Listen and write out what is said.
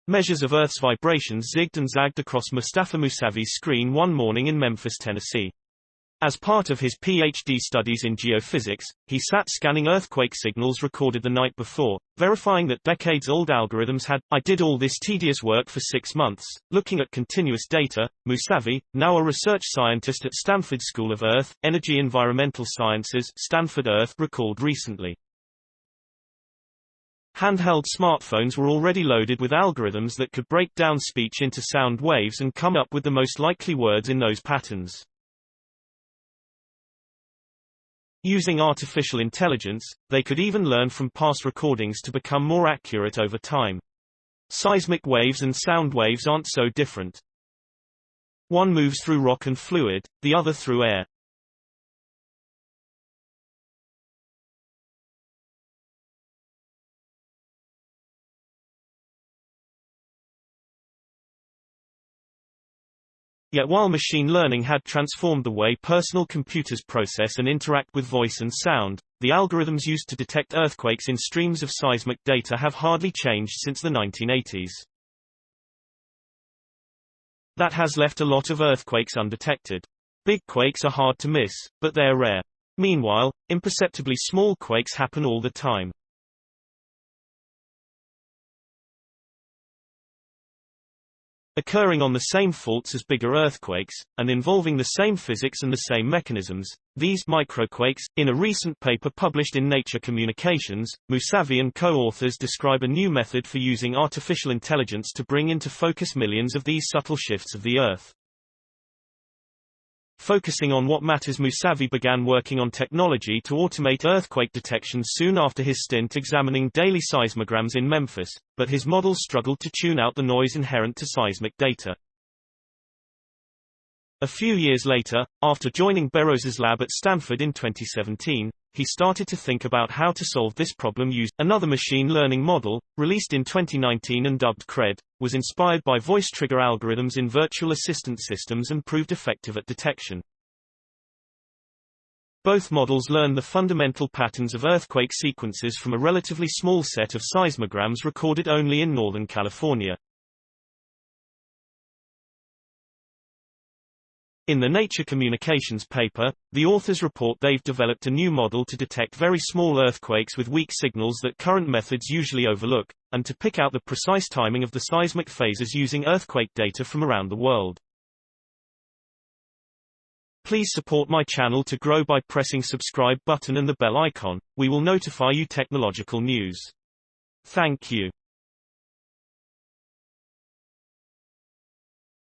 Measures of Earth's vibrations zigged and zagged across Mostafa Mousavi's screen one morning in Memphis, Tennessee. As part of his PhD studies in geophysics, he sat scanning earthquake signals recorded the night before, verifying that decades-old algorithms had. I did all this tedious work for 6 months, looking at continuous data, Mousavi, now a research scientist at Stanford School of Earth, Energy Environmental Sciences, Stanford Earth, recalled recently. Handheld smartphones were already loaded with algorithms that could break down speech into sound waves and come up with the most likely words in those patterns. Using artificial intelligence, they could even learn from past recordings to become more accurate over time. Seismic waves and sound waves aren't so different. One moves through rock and fluid, the other through air. Yet while machine learning had transformed the way personal computers process and interact with voice and sound, the algorithms used to detect earthquakes in streams of seismic data have hardly changed since the 1980s. That has left a lot of earthquakes undetected. Big quakes are hard to miss, but they are rare. Meanwhile, imperceptibly small quakes happen all the time. Occurring on the same faults as bigger earthquakes, and involving the same physics and the same mechanisms, these microquakes. In a recent paper published in Nature Communications, Mousavi and co-authors describe a new method for using artificial intelligence to bring into focus millions of these subtle shifts of the Earth. Focusing on what matters, Mousavi began working on technology to automate earthquake detection soon after his stint examining daily seismograms in Memphis, but his models struggled to tune out the noise inherent to seismic data. A few years later, after joining Burroughs's lab at Stanford in 2017, he started to think about how to solve this problem using another machine learning model, released in 2019 and dubbed CRED, was inspired by voice trigger algorithms in virtual assistant systems and proved effective at detection. Both models learn the fundamental patterns of earthquake sequences from a relatively small set of seismograms recorded only in Northern California. In the Nature Communications paper, the authors report they've developed a new model to detect very small earthquakes with weak signals that current methods usually overlook, and to pick out the precise timing of the seismic phases using earthquake data from around the world. Please support my channel to grow by pressing subscribe button and the bell icon. We will notify you technological news. Thank you.